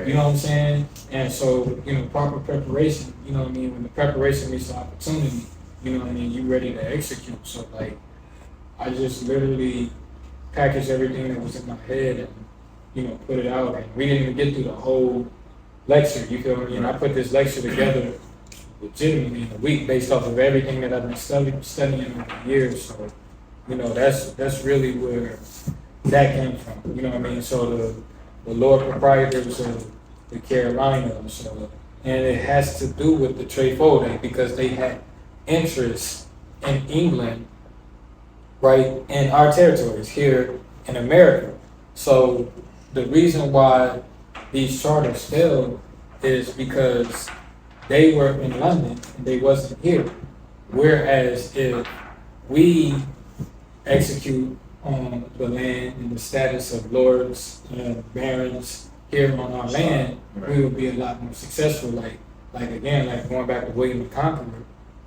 You know what I'm saying? And so, proper preparation, you know what I mean? When the preparation meets the opportunity, you know what I mean, you ready to execute. So like I just literally packaged everything that was in my head and, put it out. And we didn't even get through the whole lecture, you feel me? And I put this lecture together legitimately in a week based off of everything that I've been studying over the years. So, that's really where that came from. You know what I mean? So the Lord proprietors of the Carolinas, so, and it has to do with the Trefold because they had interest in England, right, in our territories here in America. So the reason why these charters failed is because they were in London and they wasn't here. Whereas if we execute on the land and the status of lords and barons here on our land, we would be a lot more successful. Like again, like going back to William the Conqueror,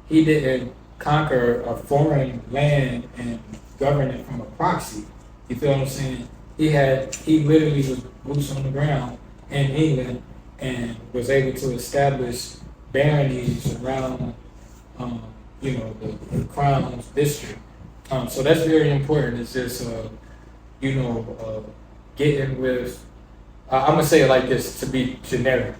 he didn't conquer a foreign land and govern it from a proxy. You feel what I'm saying? He literally was boots on the ground in England and was able to establish baronies around, the crown's district. So that's very important. It's just, getting with, I'm going to say it like this to be generic.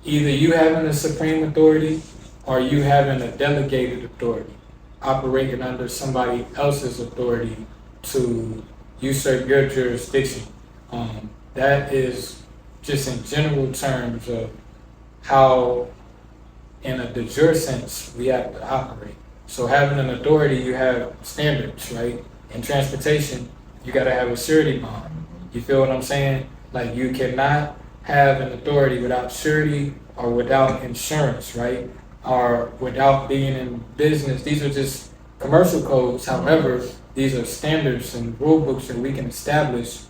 Either you having a supreme authority or you having a delegated authority, operating under somebody else's authority to usurp your jurisdiction. That is just in general terms of how, in a de jure sense, we have to operate. So having an authority, you have standards, right? In transportation, you got to have a surety bond. You feel what I'm saying? Like you cannot have an authority without surety or without insurance, right? Or without being in business. These are just commercial codes. However, these are standards and rule books that we can establish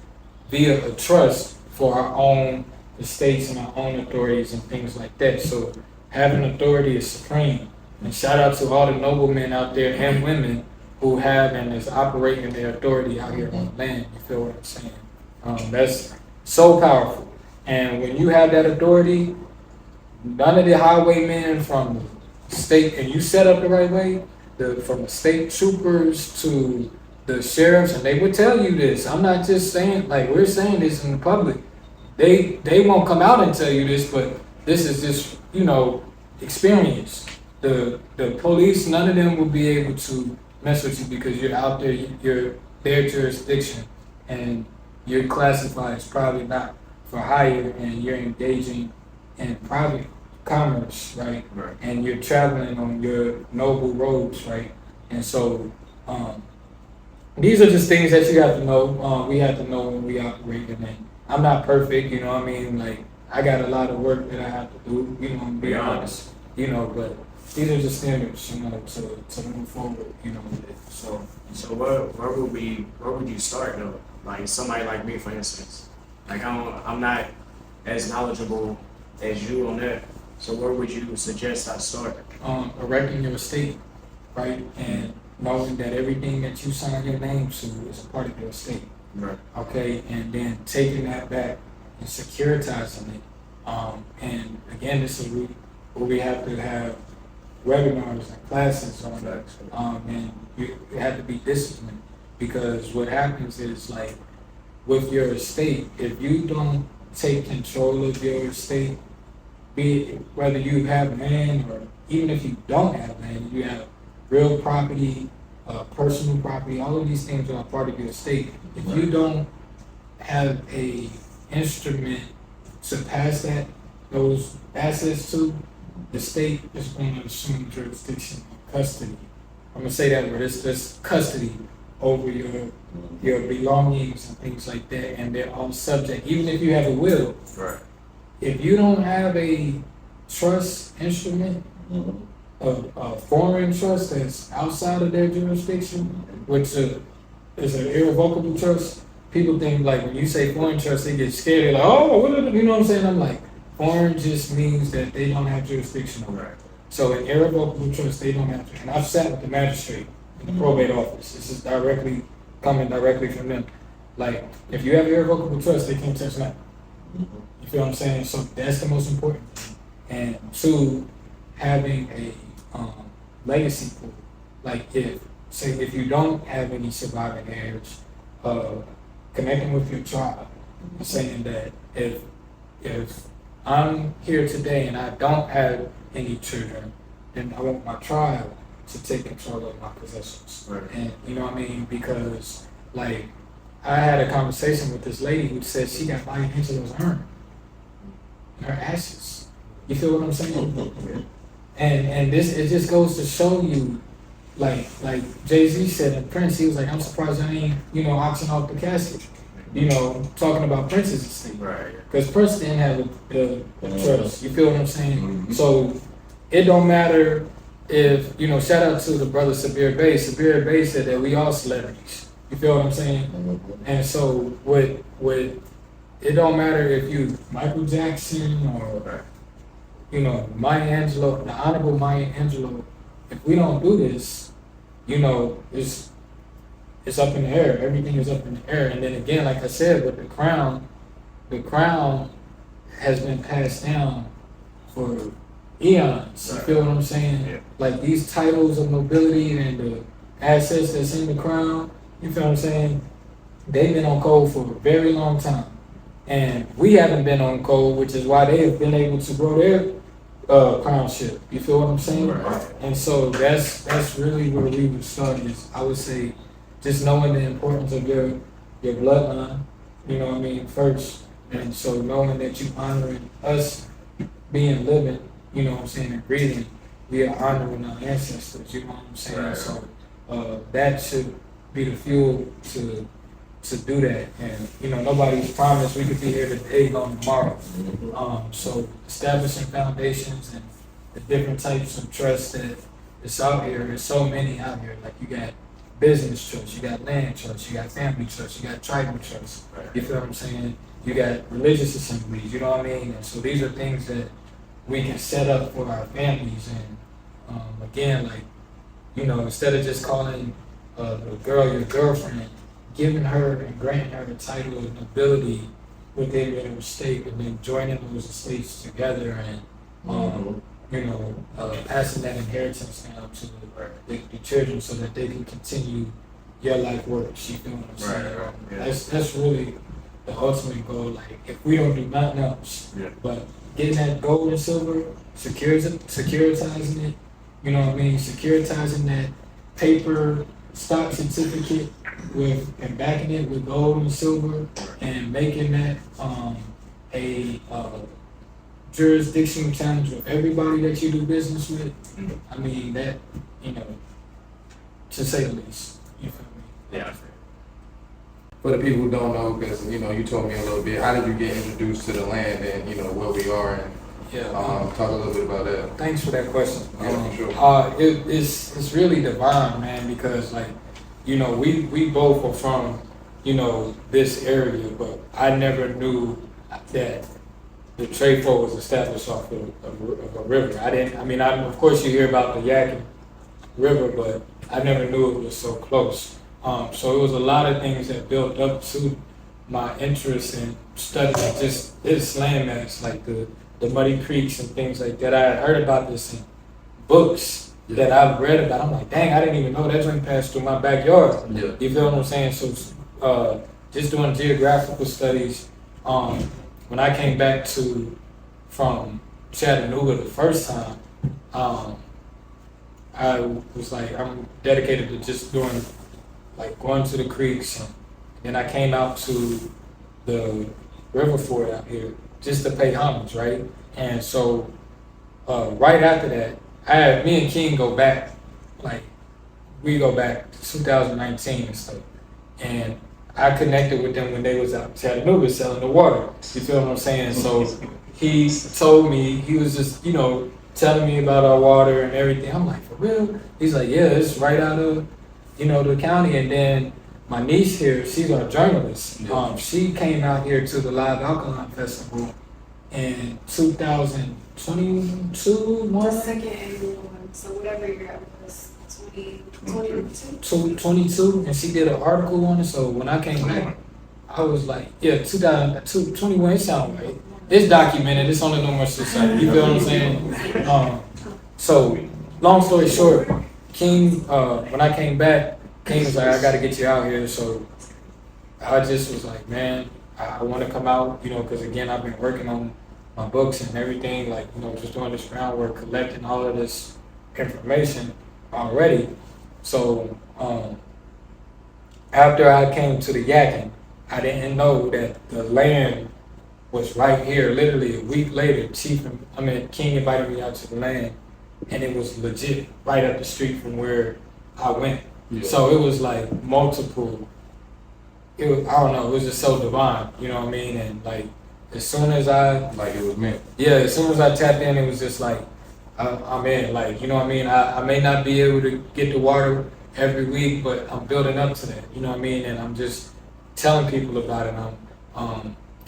via a trust for our own estates and our own authorities and things like that. So having authority is supreme. And shout out to all the noblemen out there and women who have and is operating their authority out here on the land. You feel what I'm saying? That's so powerful. And when you have that authority, none of the highwaymen from the state, and you set up the right way, from the state troopers to the sheriffs, and they would tell you this. I'm not just saying, like we're saying this in the public. They won't come out and tell you this, but this is just, experience. The police, none of them will be able to mess with you because you're out there, you're their jurisdiction, and you're classified as probably not for hire, and you're engaging in private commerce, right? And you're traveling on your noble roads, right? And so these are just things that you have to know. We have to know when we operate. And I'm not perfect, you know what I mean? Like I got a lot of work that I have to do, be honest, but these are just standards, to move forward, with it. So where would you start though? Like somebody like me, for instance. Like I'm not as knowledgeable as you on that. So where would you suggest I start? Erecting your estate, right? And knowing that everything that you sign your name to is a part of your estate. Right. Okay, and then taking that back and securitizing it. And again, this is where we have to have webinars and classes on that. And you have to be disciplined, because what happens is, like with your estate, if you don't take control of your estate, be it whether you have land or even if you don't have land, you have real property, personal property, all of these things are part of your estate. If you don't have a instrument to pass those assets to, the state is going to assume jurisdiction and custody. I'm gonna say that word. It's custody over your belongings and things like that, and they're all subject. Even if you have a will, right? If you don't have a trust instrument, a foreign trust that's outside of their jurisdiction, which is an irrevocable trust, people think like when you say foreign trust, they get scared. They're like, oh, you know what I'm saying? I'm like, foreign just means that they don't have jurisdiction over it. So an irrevocable trust, they don't have to. And I've sat with the magistrate in the probate office. This is coming directly from them. Like, if you have irrevocable trust, they can't touch nothing. You feel what I'm saying? So that's the most important thing. And two, having a legacy pool. Like if you don't have any surviving heirs, connecting with your tribe, saying that if I'm here today and I don't have any children, then I want my tribe to take control of my possessions. Right. And you know what I mean? Because like I had a conversation with this lady who said she got Maya Angelou's urn, her ashes. You feel what I'm saying? And this it just goes to show you, like Jay-Z said in Prince, he was like, I'm surprised I ain't, auction off the casket. Talking about Prince's estate. Right. Because Prince didn't have the trust. You feel what I'm saying? So it don't matter if, shout out to the brother Sabir Bey. Sabir Bey said that we all celebrities. You feel what I'm saying? And so with it don't matter if you Michael Jackson or Maya Angelou, the Honorable Maya Angelou. If we don't do this, it's up in the air. Everything is up in the air. And then again, like I said, with the crown has been passed down for eons. You feel what I'm saying? Yeah. Like these titles of nobility and the assets that's in the crown, you feel what I'm saying? They've been on code for a very long time. And we haven't been on code, which is why they have been able to grow their crownship. You feel what I'm saying? Right. And so that's really where we would start is, I would say, just knowing the importance of your bloodline, you know what I mean, first. And so knowing that you honoring us being living, you know what I'm saying, and breathing, we are honoring our ancestors, you know what I'm saying? Right. So that should be the fuel to do that. And nobody's promised we could be here today, gone tomorrow. So establishing foundations and the different types of trust that is out here. There's so many out here. Like you got business trust, you got land trust, you got family trust, you got tribal trust. Right. You feel what I'm saying? You got religious assemblies. You know what I mean? And so these are things that we can set up for our families. And again, like instead of just calling the girl your girlfriend, giving her and granting her the title of nobility within your estate, and then joining those estates together, and passing that inheritance down to the children so that they can continue your life works. You feel what I'm saying? Right. Yeah. That's really the ultimate goal. Like if we don't do nothing else, Yeah. but getting that gold and silver, securitizing it. You know what I mean? Securitizing that paper stock certificate and backing it with gold and silver, and making that a jurisdictional challenge with everybody that you do business with. I mean that, to say the least. You feel me? Yeah. For the people who don't know, because you told me a little bit, how did you get introduced to the land and where we are, and Yeah. talk a little bit about that. Thanks for that question. Yeah, for sure. It's really divine, man, because we both are from this area, but I never knew that the Trayfo was established off of a river. Of course you hear about the Yadkin River, but I never knew it was so close. So it was a lot of things that built up to my interest in studying just this landmass, like the muddy creeks and things like that. I had heard about this in books that I've read about. I'm like, dang, I didn't even know that joint passed through my backyard. Yeah. You feel what I'm saying? So just doing geographical studies, when I came back from Chattanooga the first time, I was like, I'm dedicated to just doing, going to the creeks, and then I came out to the river fort out here just to pay homage, right? And so right after that, me and King go back, we go back to 2019 and stuff. And I connected with them when they was out in Chattanooga selling the water. You feel what I'm saying? So he told me, he was just, telling me about our water and everything. I'm like, for real? He's like, yeah, it's right out of, the county. And then my niece here, she's a journalist. Yeah. She came out here to the Live Alkaline Festival in 2022, The second annual one, so whatever you're at was 2022. 22, and she did an article on it. So when I came back, I was like, yeah, 2021, it sounds right. it's documented. It's on the numerous society. You feel what I'm saying? So, long story short, King, when I came back, King was like, I got to get you out here. So I just was like, man, I want to come out, you know, because again, I've been working on my books and everything, like, you know, just doing this groundwork, collecting all of this information already. So after I came to the Yakin, I didn't know that the land was right here. Literally a week later, King invited me out to the land, and it was legit right up the street from where I went. Yeah. So it was like multiple. It was, I don't know. It was just so divine, you know what I mean? And like as soon as Like it was meant. as soon as I tapped in, it was just like I'm in. Like, you know what I mean? I may not be able to get the water every week, but I'm building up to that. You know what I mean? And I'm just telling people about it.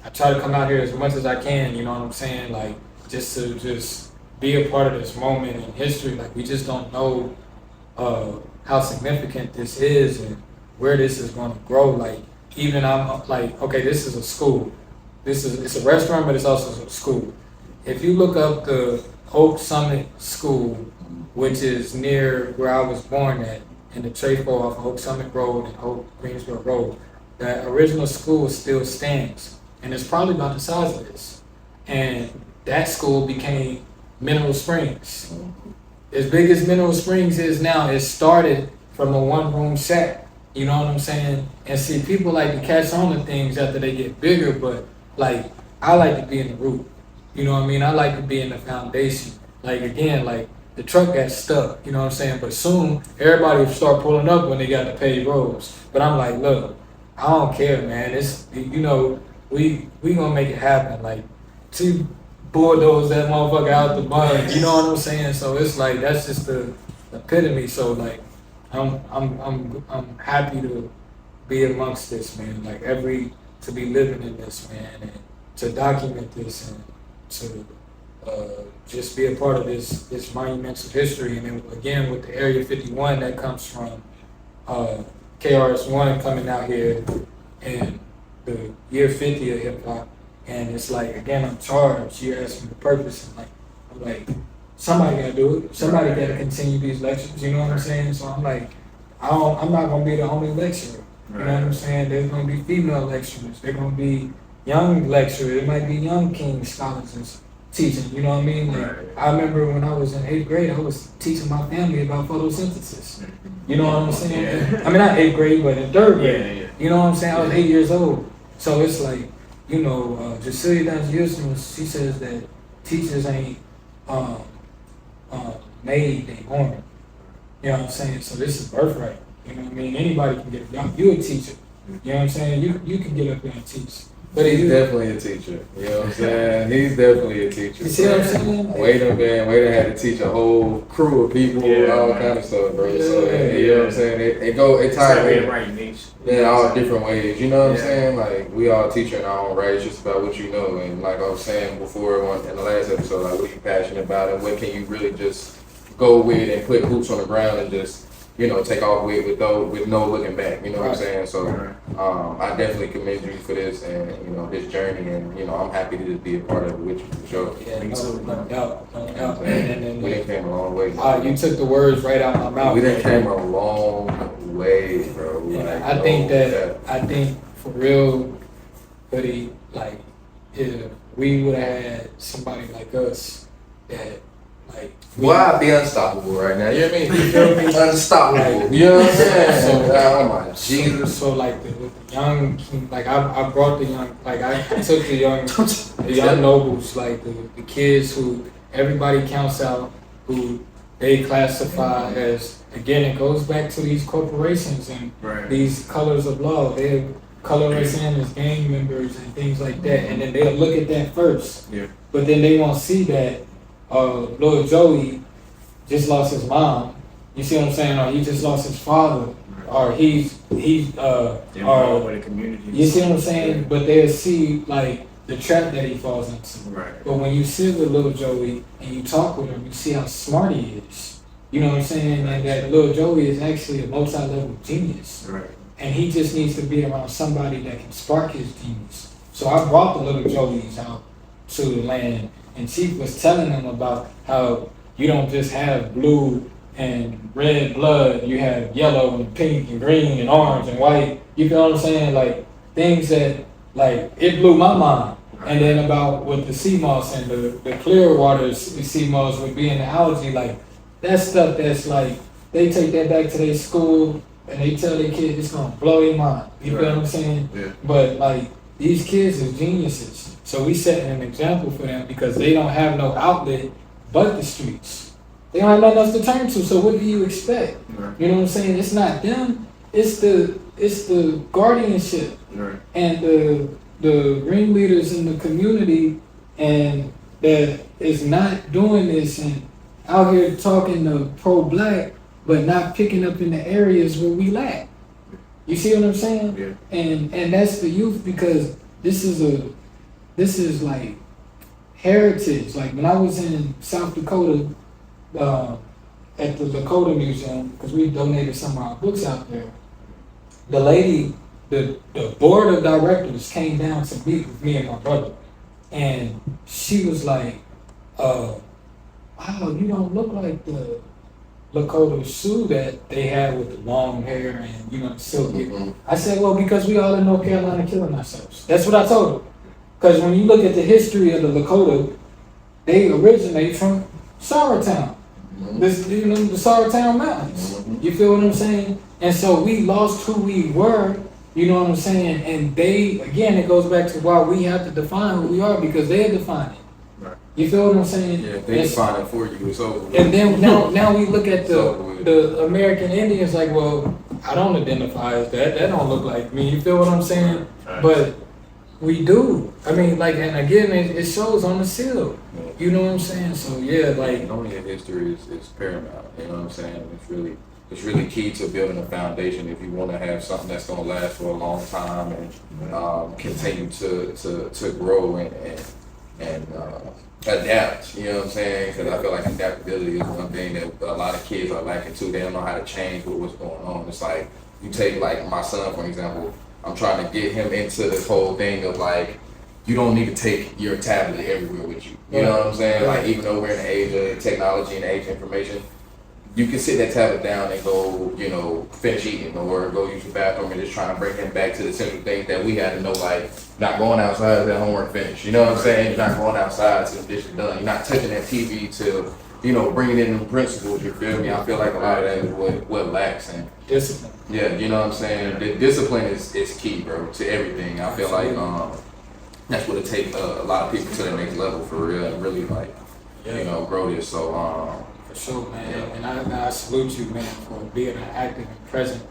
I try to come out here as much as I can. You know what I'm saying? Like just to be a part of this moment in history. Like we just don't know how significant this is and where this is going to grow. Like even I'm like, okay, this is a school. It's a restaurant, but it's also a school. If you look up the Oak Summit School, which is near where I was born at, in the Trafo off Oak Summit Road and Oak Greensboro Road, that original school still stands, and it's probably about the size of this. And that school became Mineral Springs. As big as Mineral Springs is now, it started from a one-room shack. You know what I'm saying? And see, people like to catch on to things after they get bigger, but like I like to be in the root. You know what I mean? I like to be in the foundation. Like again, like the truck got stuck. You know what I'm saying? But soon everybody will start pulling up when they got the paved roads. But I'm like, look, I don't care, man. It's, you know, we gonna make it happen. Like to bulldoze that motherfucker out the mud. You know what I'm saying? So it's like that's just the epitome. So like I'm happy to be amongst this, man. Like to be living in this, man, and to document this and to just be a part of this monumental history. And then again with the Area 51 that comes from KRS-One coming out here and the year 50 of hip hop. And it's like, again, I'm charged. You asked me the purpose, and I'm like, somebody gotta do it. Somebody gotta continue these lectures. You know what I'm saying? So I'm like, I'm not gonna be the only lecturer. You know what I'm saying? There's gonna be female lecturers. There's gonna be young lecturers. There might be young King scholars and teaching. You know what I mean? Like I remember when I was in 8th grade, I was teaching my family about photosynthesis. You know what I'm saying? Yeah. I mean, not 8th grade, but in 3rd grade. Yeah. You know what I'm saying? I was 8 years old. So it's like, you know, Jacilia Dance-Houston, she says that teachers ain't made, they born. You know what I'm saying? So this is birthright. You know what I mean? Anybody can get it. You a teacher. You know what I'm saying? You can get up there and teach. But He's definitely a teacher. You know what I'm saying? He's definitely a teacher. You see what I'm saying? Waiter had to teach a whole crew of people, all kind of stuff, bro. Yeah. So you know what I'm saying? It ties in right niche. in all different ways. You know what I'm saying? Like we all teach in our own right. It's just about what you know. And like I was saying before in the last episode, like what are you passionate about and what can you really just go with and put boots on the ground and just, you know, take off with no looking back. You know what I'm saying? So I definitely commend you for this and, you know, this journey, and, you know, I'm happy to just be a part of it with you for sure. Yeah, no doubt. And we done came a long way. You took the words right out my mouth. We done came a long way, bro. Yeah, Like, I think for real, buddy, like if we would have had somebody like us that like Why I be unstoppable right now? You know what I mean? You feel me? Unstoppable. You know what I'm saying? So, oh my Jesus. So like with the young king, like I brought the young, like I took the young nobles, like the kids who everybody counts out, who they classify as, again, it goes back to these corporations and these colors of law. They color us in as gang members and things like that, and then they'll look at that first. Yeah. But then they won't see that little Joey just lost his mom. You see what I'm saying? Or he just lost his father. Or he's involved with the community. You see what I'm saying? But they'll see like the trap that he falls into. Right. But when you sit with little Joey and you talk with him, you see how smart he is. You know what I'm saying? And that little Joey is actually a multi-level genius. Right. And he just needs to be around somebody that can spark his genius. So I brought the little Joeys out to the land. And Chief was telling them about how you don't just have blue and red blood, you have yellow and pink and green and orange and white. You feel what I'm saying? Like things that like it blew my mind. And then about with the sea moss and the clear water sea moss would be in the algae, like that stuff that's like they take that back to their school and they tell their kids it's gonna blow their mind. You feel what I'm saying? Yeah. But like these kids are geniuses. So we setting an example for them because they don't have no outlet but the streets. They don't have nothing else to turn to. So what do you expect? Right. You know what I'm saying? It's not them. It's the guardianship Right. and the ringleaders in the community and that is not doing this and out here talking to pro-black but not picking up in the areas where we lack. You see what I'm saying? Yeah. And that's the youth because this is like heritage. Like when I was in South Dakota at the Lakota Museum, because we donated some of our books out there, the lady, the board of directors came down to meet with me and my brother. And she was like, wow, you don't look like the Lakota Sioux that they had with the long hair and, you know, the silky. Mhm. I said, well, because we all in North Carolina killing ourselves. That's what I told her. Because when you look at the history of the Lakota, they originate from Sorrowtown. This, you know, the Sorrowtown Mountains. Mhm. You feel what I'm saying? And so we lost who we were, you know what I'm saying? And they, again, it goes back to why we have to define who we are because they're defining. Right. You feel what I'm saying? Yeah, if they define it for you, it's over. And then now we look at So, the American Indians like, well, I don't identify as that. That don't look like me. You feel what I'm saying? Right. But we do. I mean, like, and again, it shows on the seal. You know what I'm saying? So yeah, like, knowing your history is paramount. You know what I'm saying? It's really key to building a foundation if you want to have something that's going to last for a long time and continue to grow and adapt. You know what I'm saying? Because I feel like adaptability is one thing that a lot of kids are lacking too. They don't know how to change with what's going on. It's like you take like my son for example. I'm trying to get him into this whole thing of like, you don't need to take your tablet everywhere with you. You know what I'm saying? Like even though we're in the age of technology and the age of information, you can sit that tablet down and go, you know, finish eating or go use the bathroom and just trying to bring him back to the simple things that we had to know, like not going outside till homework finished. You know what I'm saying? You're not going outside till the dish is done. You're not touching that TV till, you know, bringing in new principles. You feel me? I feel like a lot of that is what lacks. And discipline. yeah, you know what I'm saying? The discipline is key, bro, to everything. I feel like that's what it takes a lot of people to the next level for real and really like, you know, grow this. So, For sure, man. And I salute you, man, for being an active and present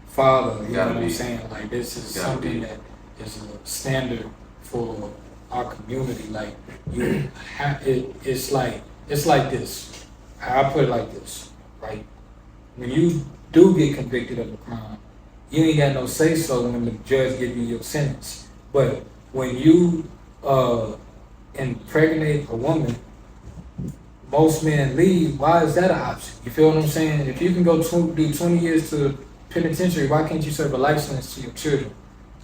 father. You know what I'm saying? Like, this is something that is a standard for our community. Like, you have, it's like this. I put it like this, right? When you do get convicted of a crime, you ain't got no say so when the judge give you your sentence. But when you impregnate a woman, most men leave. Why is that an option? You feel what I'm saying? If you can go do 20 years to penitentiary, why can't you serve a life sentence to your children?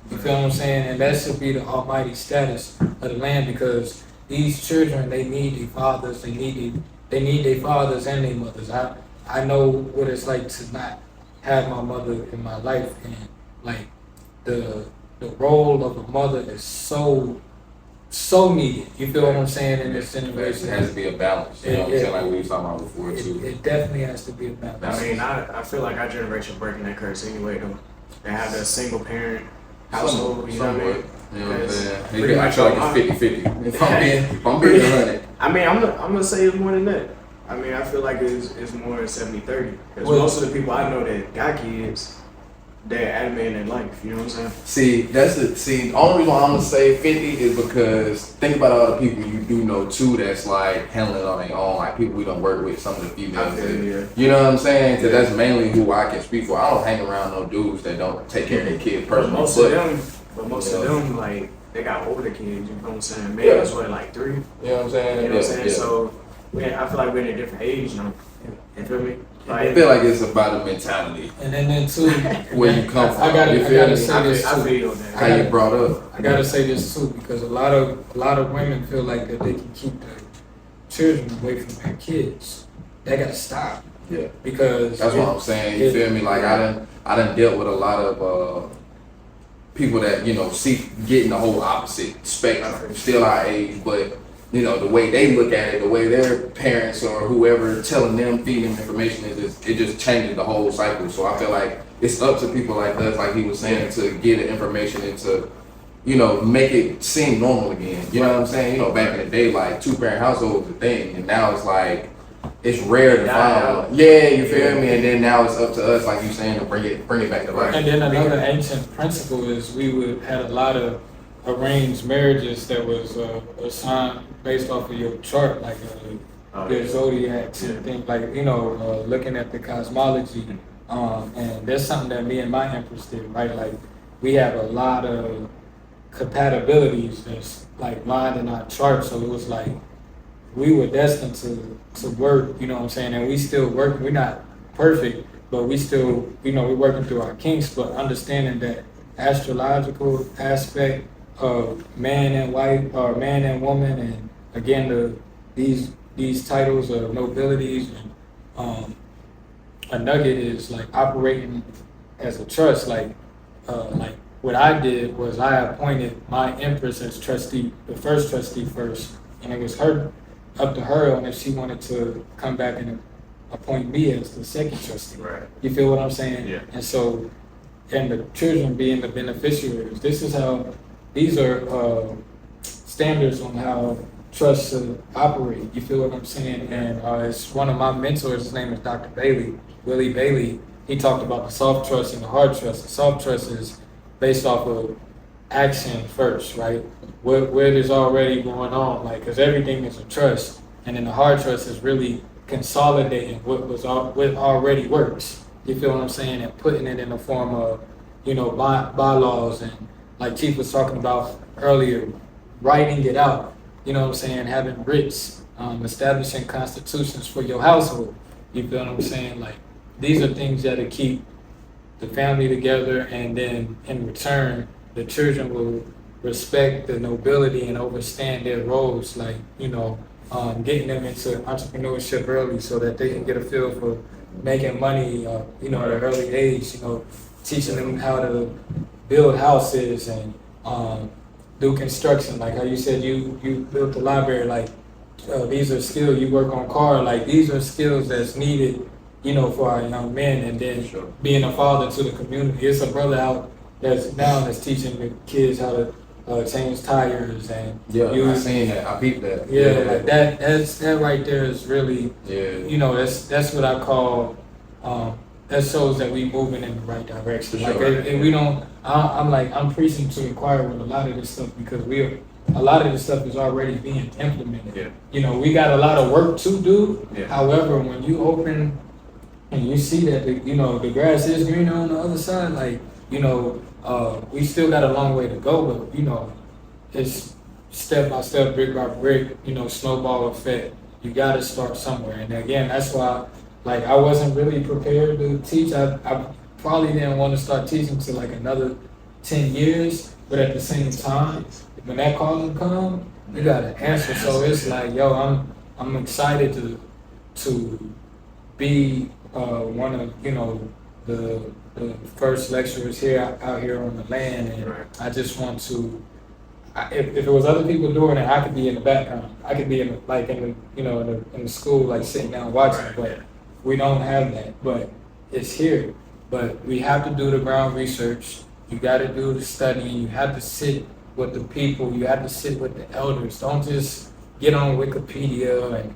You feel what I'm saying? And that should be the almighty status of the land because these children, they need their fathers, they need their fathers and their mothers. I know what it's like to not have my mother in my life, and like the role of a mother is so needed. You feel what I'm saying in this generation? it has to be a balance. You know what I'm saying? Like we was talking about before too. It definitely has to be a balance. I mean, I feel like our generation breaking that curse anyway, though. They have that single parent household, you know what I mean? You know what I'm saying? Pretty I much feel like it's 50-50. If I'm being 100. I mean, I'm gonna say it's more than that. I mean, I feel like it's more 70-30. Because Well, most of the people I know that got kids, they're adamant in their life. You know what I'm saying? The only reason why I'm gonna say 50 is because think about all the people you do know too that's like handling it on their own, like people we don't work with, some of the females. You know what I'm saying? Because that's mainly who I can speak for. I don't hang around no dudes that don't take care of their kids personally. But most of them, like, they got older kids. You know what I'm saying? Maybe it's what, like 3. You know what I'm saying? You know what I'm saying? So I feel like we're in a different age now. You feel me? I feel like it's about a mentality And then too, where you come from. I gotta You feel me? say this I too. feel you on that. How you brought up. I gotta say this too, because a lot of women feel like that they can keep their children away from their kids. That gotta stop. Yeah. Because That's what I'm saying. You feel me? Like I done dealt with a lot of people that, you know, see getting the whole opposite spectrum, still our age, but you know, the way they look at it, the way their parents or whoever telling them, feeding them information, it just changes the whole cycle. So I feel like it's up to people like us, like he was saying, to get the information and to, you know, make it seem normal again. You know what I'm saying? You know, back in the day, like 2-parent household was a thing, and now it's like it's rare to find. Yeah, you feel me? And then now it's up to us, like you saying, to bring it back to life. And then another ancient principle is we would had a lot of arranged marriages that was assigned based off of your chart, like your zodiacs and things like, you know, looking at the cosmology. And that's something that me and my empress did, right? Like we have a lot of compatibilities that's like lined in our chart. So it was like we were destined to work, you know what I'm saying? And we still work. We're not perfect, but we still, you know, we're working through our kinks, but understanding that astrological aspect of man and wife or man and woman, and again these titles of nobilities, and a nugget is like operating as a trust. Like what I did was I appointed my empress as trustee, the first trustee first, and it was up to her on if she wanted to come back and appoint me as the second trustee. Right. You feel what I'm saying? Yeah. And so, and the children being the beneficiaries. These are standards on how trust should operate. You feel what I'm saying? And it's one of my mentors, his name is Dr. Bailey, Willie Bailey. He talked about the soft trust and the hard trust. The soft trust is based off of action first, right? What is already going on, like, because everything is a trust. And then the hard trust is really consolidating what already works. You feel what I'm saying? And putting it in the form of, you know, bylaws, and like Chief was talking about earlier, writing it out. You know what I'm saying? Having writs, establishing constitutions for your household. You feel what I'm saying? Like these are things that keep the family together, and then in return, the children will respect the nobility and understand their roles. Like, you know, getting them into entrepreneurship early so that they can get a feel for making money, you know, at an early age, you know, teaching them how to build houses and do construction. Like how you said you built the library, like these are skills, you work on cars, like these are skills that's needed, you know, for our young men. And then being a father to the community. It's a brother out that's teaching the kids how to change tires and I seen that. I peeped that. Like that right there is really, you know, that's what I call that shows that we moving in the right direction. For like sure. and we don't. I'm preaching to inquire with a lot of this stuff because a lot of this stuff is already being implemented. Yeah. You know, we got a lot of work to do. Yeah. However, when you open and you see that the grass is greener on the other side, like, you know, we still got a long way to go, but you know, it's step by step, brick by brick, you know, snowball effect. You got to start somewhere. And again, that's why, like, I wasn't really prepared to teach. I probably didn't want to start teaching till like another 10 years, but at the same time, when that calling come, you got to answer. So it's like, yo, I'm excited to be one of, you know, the first lecturers here out here on the land, and I just want to. If it was other people doing it, I could be in the background. I could be in the school, like sitting down watching. But we don't have that. But it's here. But we have to do the ground research. You got to do the studying. You have to sit with the people. You have to sit with the elders. Don't just get on Wikipedia and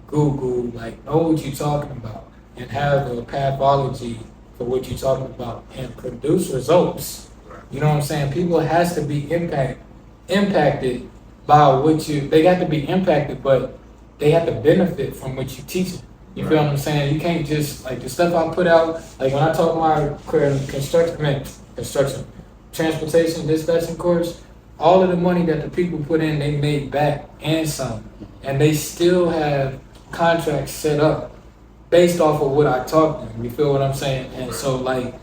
Google. Like, know what you're talking about and have a pathology for what you're talking about and produce results. You know what I'm saying? People has to be impacted by they got to be impacted, but they have to benefit from what you teach them. You feel what I'm saying? You can't just, like, the stuff I put out, like when I taught my construction, transportation, dispatching course, all of the money that the people put in, they made back and some. And they still have contracts set up based off of what I taught them. You feel what I'm saying? And so like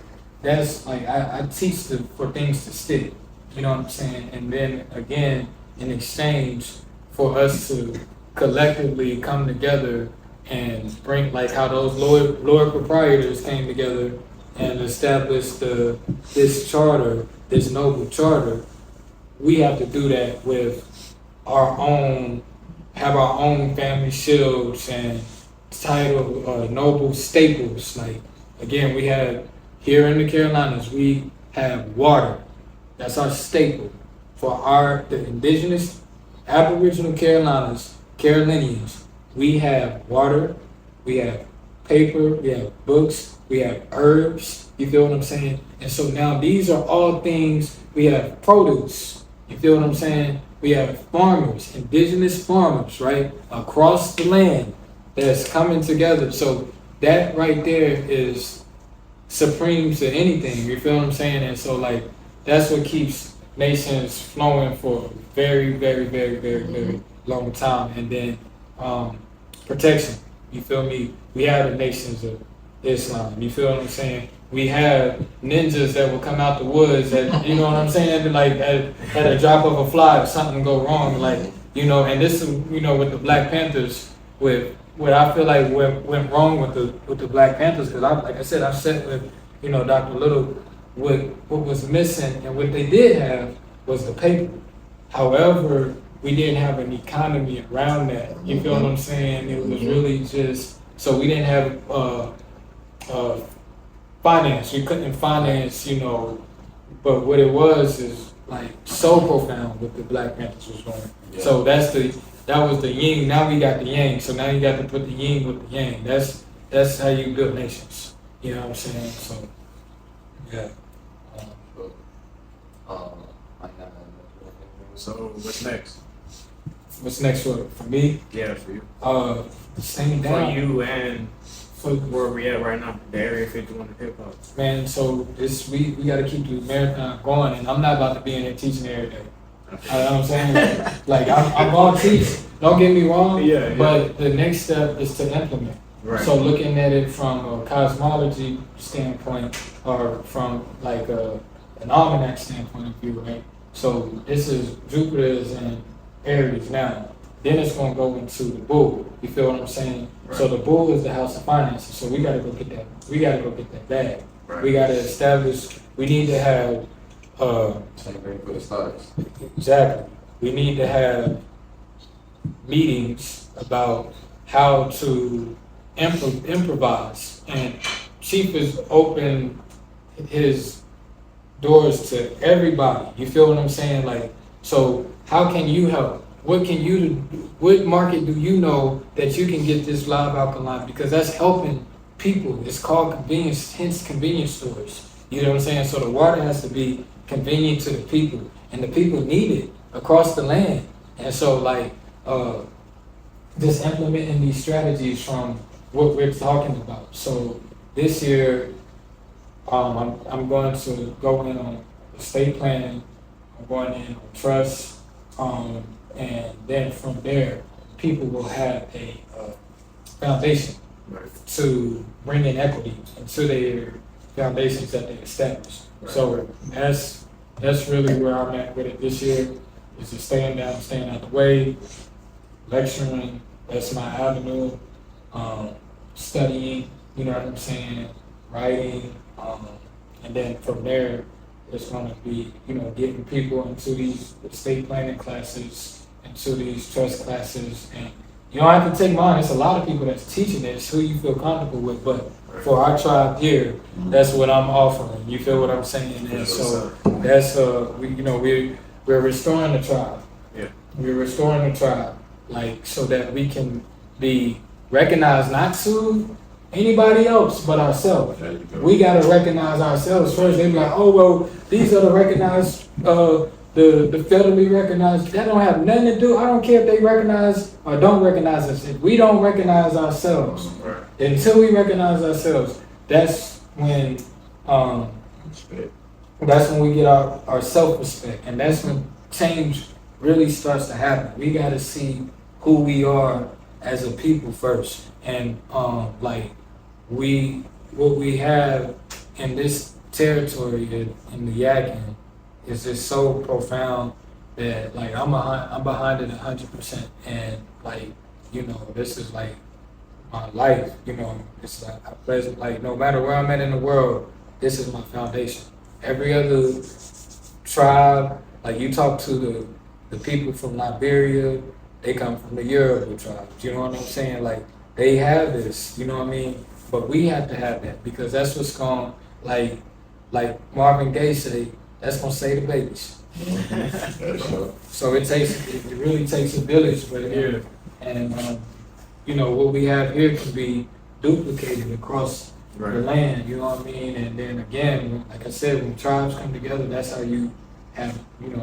that's like I teach for things to stick. You know what I'm saying? And then again, in exchange for us to collectively come together and bring like how those lower proprietors came together and established this charter, this noble charter. We have to do that with our own, have our own family shields and title noble staples. Like again, we have here in the Carolinas, we have water. That's our staple for the indigenous Aboriginal Carolinians. We have water, we have paper, we have books, we have herbs. You feel what I'm saying? And so now these are all things. We have produce. You feel what I'm saying? We have farmers, indigenous farmers, right, across the land that's coming together. So that right there is supreme to anything. You feel what I'm saying? And so like that's what keeps nations flowing for a very, very, very, very, very long time. And then protection. You feel me? We have the nations of Islam. You feel what I'm saying? We have ninjas that will come out the woods that, you know what I'm saying? And like at a drop of a fly, if something go wrong, like, you know, and this is, you know, with the Black Panthers, with what I feel like went wrong with the Black Panthers, because like I said, I've sat with, you know, Dr. Little, what was missing and what they did have was the paper. However, we didn't have an economy around that. You feel what I'm saying? It was really just, so we didn't have finance. We couldn't finance, you know, but what it was is like so profound what the Black Panthers was doing. Yeah. So that was the yin. Now we got the yang. So now you got to put the yin with the yang. That's how you build nations. You know what I'm saying? So yeah. So what's next? What's next for me? Yeah, for you. Staying For down. you and So where we at right now, the Area 51 hip hop. man, so this we got to keep the marathon going, and I'm not about to be in there teaching every day. You know what I'm saying? Like I'm gonna teach. Don't get me wrong. Yeah. But the next step is to implement. Right. So looking at it from a cosmology standpoint, or from like an almanac standpoint of view, right? So this is Jupiter's in Aries now. Then it's gonna go into the bull. You feel what I'm saying? Right. So the bull is the house of finances. So we gotta go get that. We gotta go get that bag. Right. We gotta establish. We need to have. Same thing for the stars. Exactly. We need to have meetings about how to improvise. And Chief has opened his doors to everybody. You feel what I'm saying? Like, so how can you help? What can you do? What market do you know that you can get this live alkaline? Because that's helping people. It's called convenience, hence convenience stores. You know what I'm saying? So the water has to be convenient to the people, and the people need it across the land. And so like just implementing these strategies from what we're talking about. So this year I'm going to go in on estate planning, I'm going in on trust, and then from there people will have a foundation to bring in equity into their foundations that they establish. Right. So that's really where I'm at with it this year, is just staying out the way, lecturing, that's my avenue, studying, you know what I'm saying, writing, and then from there it's gonna be, you know, getting people into these estate planning classes, into these trust classes, and you don't have to take mine. It's a lot of people that's teaching it. It's who you feel comfortable with, but for our tribe here, that's what I'm offering. You feel what I'm saying? And so that's we're restoring the tribe. Yeah. We're restoring the tribe, like so that we can be recognized not to anybody else but ourselves. We gotta recognize ourselves first. They be like, oh well, these are the recognized the federally recognized. That don't have nothing to do. I don't care if they recognize or don't recognize us. If we don't recognize ourselves, Right. until we recognize ourselves, that's when we get our self-respect, and that's when change really starts to happen. We got to see who we are as a people first. And like what we have in this territory in the Yakin is just so profound that like I'm behind it 100%. And like, you know, this is like my life, you know, it's like a pleasant, like no matter where I'm at in the world, this is my foundation. Every other tribe, like you talk to the people from Liberia, they come from the Yoruba tribes, you know what I'm saying? Like they have this, you know what I mean? But we have to have that because that's what's going, like Marvin Gaye say, that's gonna save the babies. So it really takes a village, but here, and you know what we have here can be duplicated across the land. You know what I mean? And then again, like I said, when tribes come together, that's how you have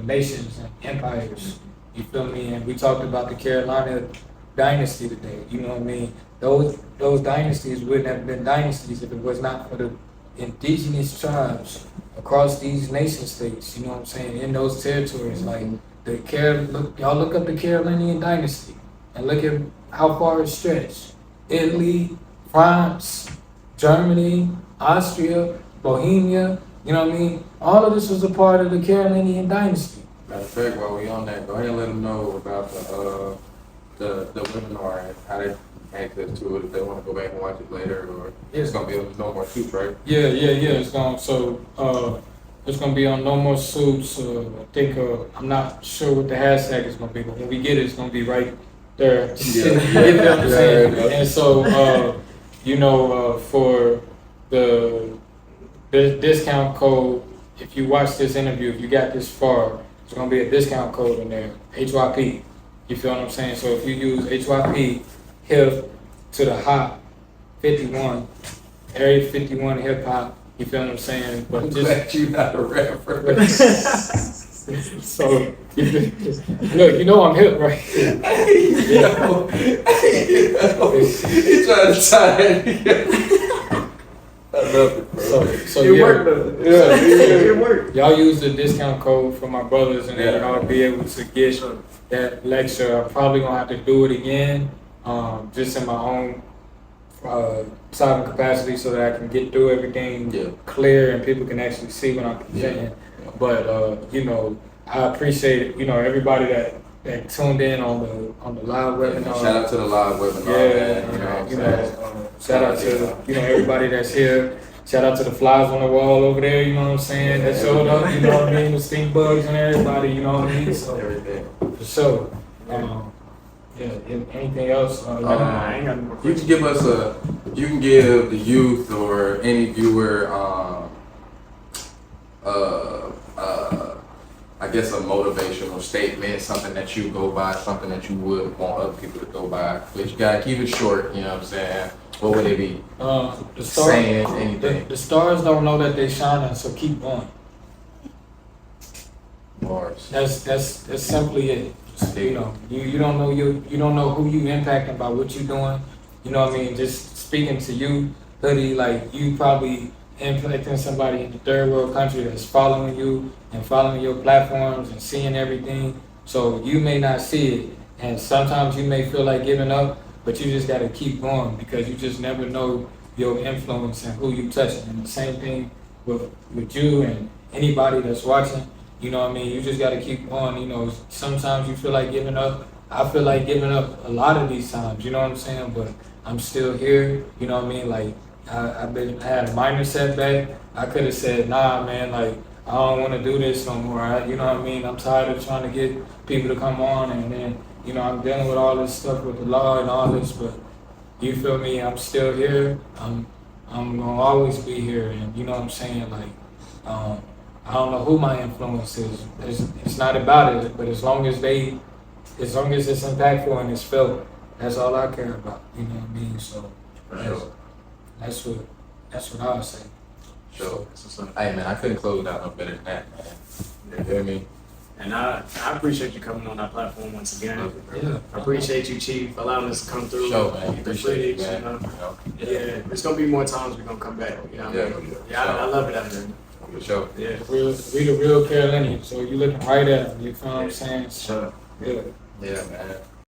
nations and empires. You feel me? And we talked about the Carolina dynasty today. You know what I mean? Those dynasties wouldn't have been dynasties if it was not for the indigenous tribes across these nation states, you know what I'm saying, in those territories. Like y'all look up the Carolinian dynasty and look at how far it stretched. Italy, France, Germany, Austria, Bohemia, you know what I mean? All of this was a part of the Carolinian dynasty. Matter of fact, while we on that, go ahead and let them know about the webinar and how they access to it if they want to go back and watch it later, or it's gonna be on No More Suits, right? Yeah. It's gonna be on No More Suits. I think I'm not sure what the hashtag is gonna be, but when we get it, it's gonna be right there. You know what I'm saying? And so for the discount code, if you watch this interview, if you got this far, there's gonna be a discount code in there, HYP. You feel what I'm saying? So if you use HYP, hip to the hop 51, area 51 hip hop, you feel what I'm saying? But I'm glad you're not a rapper. So look, you know I'm hip, right? Yo, you trying to tie it. I love it, bro. So It worked though. It worked. Y'all use the discount code for my brothers, and then y'all be able to get that lecture. I'm probably gonna have to do it again, just in my own private capacity, so that I can get through everything clear and people can actually see what I'm presenting. But I appreciate everybody that tuned in on the live webinar. Shout out to the live webinar. Man. Shout out to everybody that's here. Shout out to the flies on the wall over there, you know what I'm saying, that showed up, you know what I mean, the stink bugs and everybody, you know what I mean, so Everything. for sure. Anything else? I ain't got no more You can give the youth or any viewer, I guess a motivational statement, something that you go by, something that you would want other people to go by. But you gotta keep it short, you know what I'm saying? What would it be? Saying anything. The stars don't know that they shining, so keep going. Bars. That's simply it. You don't know you don't know who you impacting by what you doing. You know what I mean? Just speaking to you, Hoodie, like you probably impacting somebody in the third world country that's following you and following your platforms and seeing everything. So you may not see it, and sometimes you may feel like giving up, but you just gotta keep going because you just never know your influence and who you touching. And the same thing with you and anybody that's watching. You know what I mean? You just gotta keep going. Sometimes you feel like giving up. I feel like giving up a lot of these times. You know what I'm saying? But I'm still here. You know what I mean? Like I had a minor setback. I could have said, nah, man. Like I don't want to do this no more. You know what I mean? I'm tired of trying to get people to come on, and then I'm dealing with all this stuff with the law and all this. But you feel me? I'm still here. I'm gonna always be here, and you know what I'm saying? Like I don't know who my influence is. It's not about it, but as long as it's impactful and it's felt, that's all I care about. You know what I mean? So that's what I would say. Sure. Hey man, I couldn't close out no better than that, man. You hear me? And I appreciate you coming on our platform once again. Yeah. I appreciate you, Chief, allowing us to come through. Sure, man. The Appreciate footage, it, man. Yeah, there's gonna be more times we're gonna come back. You know what I mean? I love it out there. For sure. Yeah. We the real Carolinians, so you looking right at them. You feel what I'm saying? Sure. Yeah. Yeah, man.